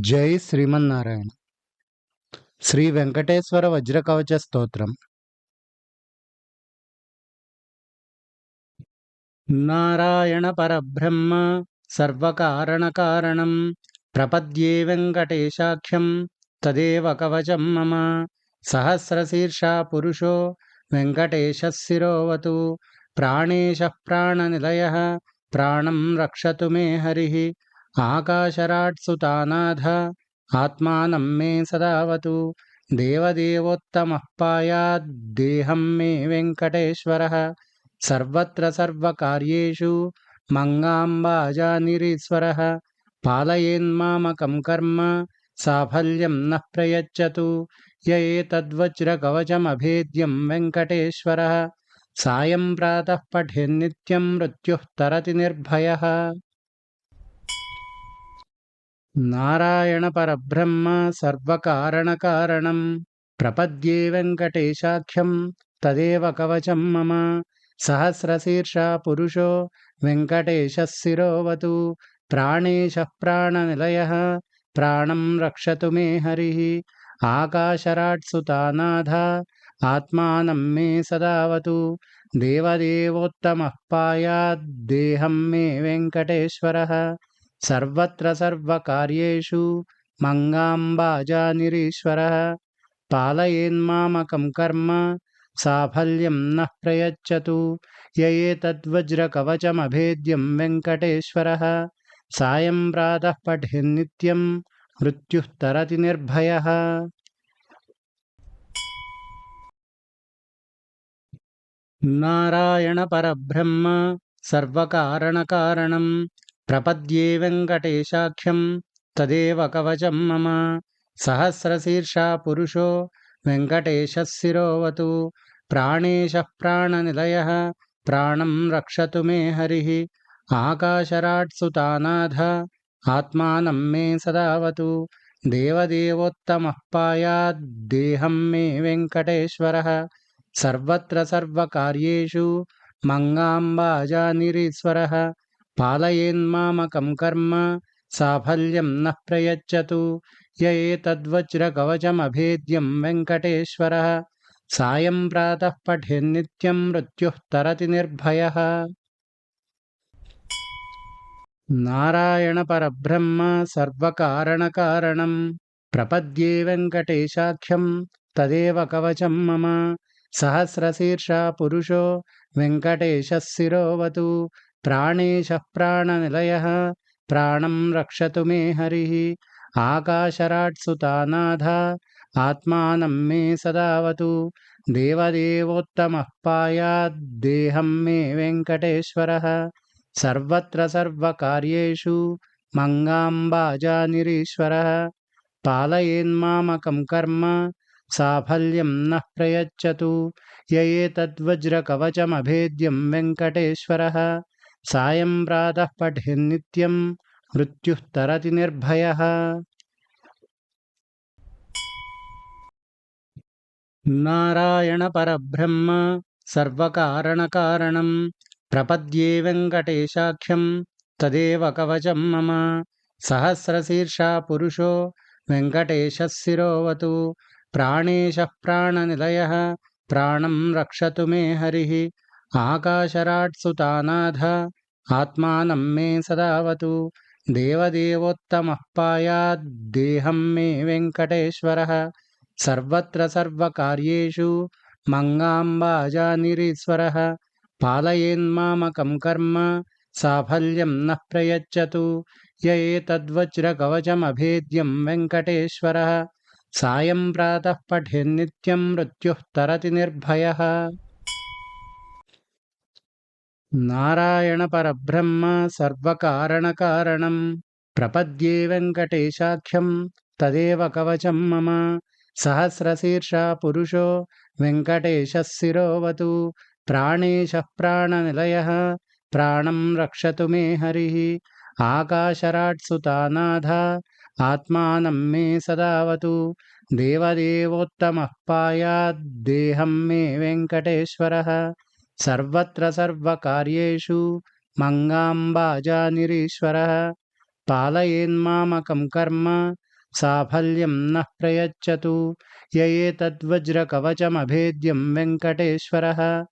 జై శ్రీమన్నారాయణ. శ్రీ వెంకటేశ్వర వజ్రకవచ స్తోత్రం. నారాయణ పరబ్రహ్మ సర్వకారణకారణం ప్రపద్యే వెంకటేశాఖ్యం తదేవ కవచం మమ. సహస్రశీర్షా పురుషో వెంకటేశः శిరోవతు. ప్రాణేశः ప్రాణనిలయः ప్రాణం రక్షతు మే హరిః. ఆకాశరాట్ సుతానాథ ఆత్మానం మే సదావతు. దేవదేవోత్తమః పాయాద్ దేహం మే వెంకటేశ్వరः. सर्वत्र सर्वकार्येषु मंगाम्बाजानिरीश्वरः. पालयेन्मामकं कर्म साफल्यं नः प्रयच्छतु. य एतद्वज्रकवचमभेद्यं वेङ्कटेश्वरः. सायं प्रातः पठेन्नित्यं मृत्युः तरति निर्भयः. नारायण परब्रह्म सर्वकारणकारणं प्रपद्ये वेङ्कटेशाख्यं तदेव कवचं मम. सहस्रशीर्षा पुरुषो वेङ्कटेशः शिरोवतु. प्राणेशः प्राणनिलयः प्राणं रक्षतु मे हरिः. आकाशराट् सुतानाथ आत्मानं मे सदावतु. देवदेवोत्तमः पायाद् देहं मे वेङ्कटेश्वरः. सर्वत्र सर्वकार्येषु मंगाम्बाजानिरीश्वरः. पालयेन्मामकं कर्म साफल्यं नः प्रयच्छतु. य एतद्वज्रकवचमभेद्यं वेङ्कटेश्वरः. सायं प्रातः पठेन्नित्यं मृत्युः तरति निर्भयः. नारायण परब्रह्म सर्वकारणकारणं प्रपद्ये वेङ्कटेशाख्यं तदेव कवचं मम. सहस्रशीर्षा पुरुषो वेङ्कटेशः शिरोवतु. प्राणेशः प्राणनिलयः प्राणं रक्षतु मे हरिः. आकाशराट् सुतानाथ आत्मानं मे सदावतु. देवदेवोत्तमः पायाद् देहं मे वेङ्कटेश्वरः. सर्वत्र सर्वकार्येषु मंगाम्बाजानिरीश्वरः. पालयेन्मामकं कर्म साफल्यं नः प्रयच्छतु. य एतद्वज्रकवचमभेद्यं वेङ्कटेश्वरः. सायं प्रातः पठेन्नित्यं मृत्युः तरति निर्भयः. नारायण परब्रह्म सर्वकारणकारणं प्रपद्ये वेङ्कटेशाख्यं तदेव कवचं मम. सहस्रशीर्षा पुरुषो वेङ्कटेशः शिरोवतु. प्राणेशः प्राणनिलयः प्राणं रक्षतु मे हरिः. आकाशराट् सुतानाथ आत्मानं मे सदावतु. देवदेवोत्तमः पायाद् देहं मे वेङ्कटेश्वरः. सर्वत्र सर्वकार्येषु मंगाम्बाजानिरीश्वरः. पालयेन्मामकं कर्म साफल्यं नः प्रयच्छतु. य एतद्वज्रकवचमभेद्यं वेङ्कटेश्वरः. सायं प्रातः पठेन्नित्यं मृत्युः तरति निर्भयः. नारायण परब्रह्म सर्वकारणकारणं प्रपद्ये वेङ्कटेशाख्यं तदेव कवचं मम. सहस्रशीर्षा पुरुषो वेङ्कटेशः शिरोवतु. प्राणेशः प्राणनिलयः प्राणं रक्षतु मे हरिः. आकाशराट् सुतानाथ आत्मानं मे सदावतु. देवदेवोत्तमः पायाद् देहं मे वेङ्कटेश्वरः. सर्वत्र सर्वकार्येषु मंगाम्बाजानिरीश्वरः. पालयेन्मामकं कर्म साफल्यं नः प्रयच्छतु. य एतद्वज्रकवचमभेद्यं वेङ्कटेश्वरः. सायं प्रातः पठेन्नित्यं मृत्युः तरति निर्भयः. नारायण परब्रह्म सर्वकारणकारणं प्रपद्ये वेङ्कटेशाख्यं तदेव कवचं मम. सहस्रशीर्षा पुरुषो वेङ्कटेशः शिरोवतु. प्राणेशः प्राणनिलयः प्राणं रक्षतु मे हरिः. आकाशराट् सुतानाथ आत्मानं मे सदावतु. देवदेवोत्तमः पायाद् देहं मे वेङ्कटेश्वरः. सर्वत्र सर्वकार्येषु मंगाम्बाजानिरीश्वरः. पालयेन्मामकं कर्म साफल्यं नः प्रयच्छतु। य एतद्वज्रकवचमभेद्यं वेङ्कटेश्वरः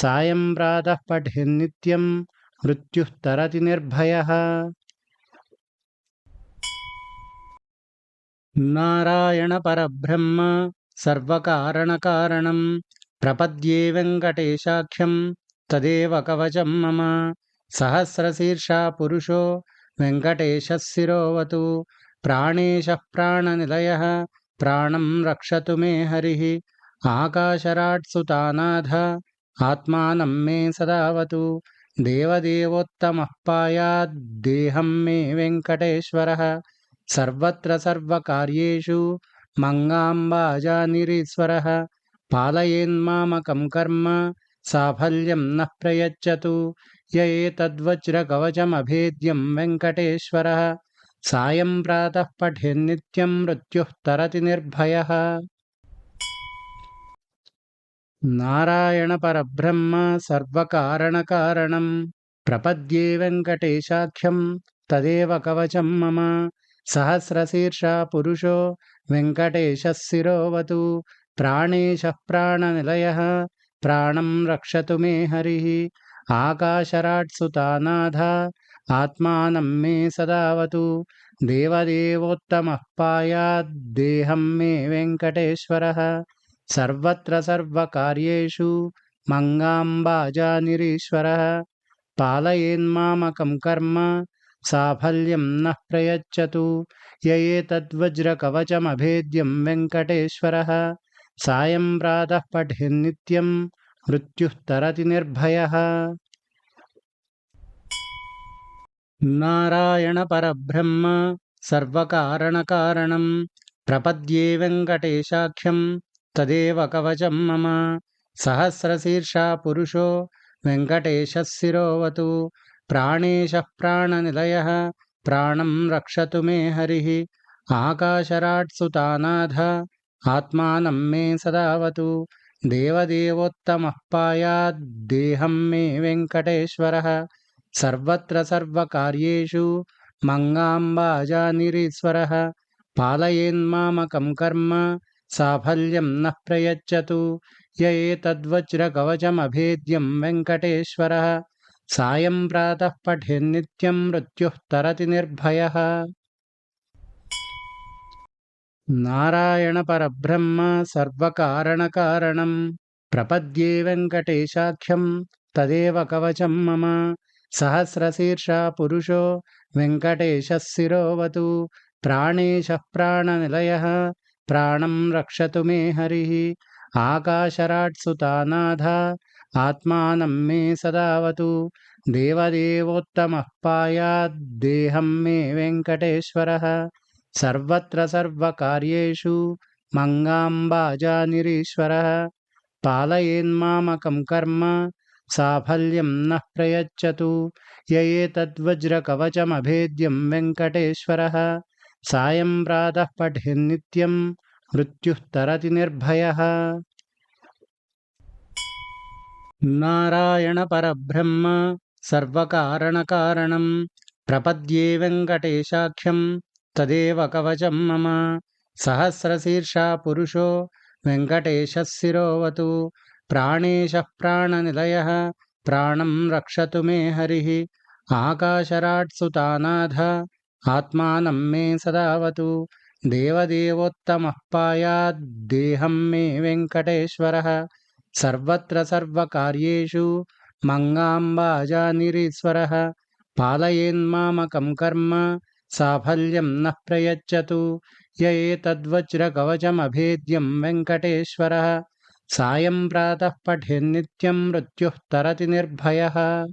सायं प्रातः पठेन्नित्यं मृत्युः तरति निर्भयः। नारायणपरब्रह्म सर्वकारणकारणं प्रपद्ये वेङ्कटेशाख्यं तदेव कवचं मम। सहस्रशीर्षा पुरुषो वेङ्कटेशः शिरोवतु। प्राणेशः प्राणनिलयः प्राणं रक्षतु मे हरिः। आकाशराट्सुतानाथ आत्मानं मे सदावतु। देवदेवोत्तमः पायाद्देहं मे वेङ्कटेश्वरः। सर्वत्र सर्वकार्येषु मङ्गाम्बाजानिरीश्वरः। पालयेन्मामकं कर्म साफल्यं नः प्रयच्छतु। य एतद्वज्रकवचमभेद्यं वेङ्कटेश्वरः सायं प्रातः पठेन्नित्यं मृत्युः तरति निर्भयः। नारायणपरब्रह्म सर्वकारणकारणं प्रपद्ये वेङ्कटेशाख्यं तदेव कवचं मम। सहस्रशीर्षा पुरुषो वेङ्कटेशः शिरोवतु। प्राणेशः प्राणनिलयः प्राणं रक्षतु मे हरिः। आकाशराट्सुतानाथ आत्मानं मे सदावतु। देवदेवोत्तमः पायाद्देहं मे वेङ्कटेश्वरः। सर्वत्र सर्वकार्येषु मङ्गाम्बाजानिरीश्वरः। पालयेन्मामकं कर्म साफल्यं नः प्रयच्छतु। य एतद्वज्रकवचमभेद्यं वेङ्कटेश्वरः सायं प्रातः पठेन्नित्यं मृत्युः तरति निर्भयः। नारायणपरब्रह्म सर्वकारणकारणं प्रपद्ये वेङ्कटेशाख्यं तदेव कवचं मम। सहस्रशीर्षा पुरुषो वेङ्कटेशः शिरोवतु। प्राणेशः प्राणनिलयः प्राणं रक्षतु मे हरिः। आकाशराट्सुतानाथ आत्मानं मे सदावतु। देवदेवोत्तमः पायाद्देहं मे वेङ्कटेश्वरः। सर्वत्र सर्वकार्येषु मङ्गाम्बाजानिरीश्वरः। पालयेन्मामकं कर्म साफल्यं नः प्रयच्छतु। य एतद्वज्रकवचमभेद्यं वेङ्कटेश्वरः सायं प्रातः पठेन्नित्यं मृत्युः तरति निर्भयः। नारायणपरब्रह्म सर्वकारणकारणं प्रपद्ये वेङ्कटेशाख्यं तदेव कवचं मम। सहस्रशीर्षा पुरुषो वेङ्कटेशः शिरोवतु। प्राणेशः प्राणनिलयः प्राणं रक्षतु मे हरिः। आकाशराट्सुतानाथ आत्मानं मे सदावतु। देवदेवोत्तमः पायाद्देहं मे वेङ्कटेश्वरः। सर्वत्र सर्वकार्येषु मङ्गाम्बाजानिरीश्वरः। पालयेन्मामकं कर्म साफल्यं नः प्रयच्छतु। य एतद्वज्रकवचमभेद्यं वेङ्कटेश्वरः सायं प्रातः पठेन्नित्यं मृत्युः तरति निर्भयः। नारायणपरब्रह्म सर्वकारणकारणं प्रपद्ये वेङ्कटेशाख्यं तदेव कवचं मम। सहस्रशीर्षा पुरुषो वेङ्कटेशः शिरोवतु। प्राणेशः प्राणनिलयः प्राणं रक्षतु मे हरिः। आकाशराट्सुतानाथ आत्मानं मे सदावतु। देवदेवोत्तमः पायाद्देहं मे वेङ्कटेश्वरः। सर्वत्र सर्वकार्येषु मङ्गाम्बाजानिरीश्वरः। पालयेन्मामकं कर्म साफल्यं नः प्रयच्छतु। य एतद्वज्रकवचमभेद्यं वेङ्कटेश्वरः सायं प्रातः पठेन्नित्यं मृत्युः तरति निर्भयः।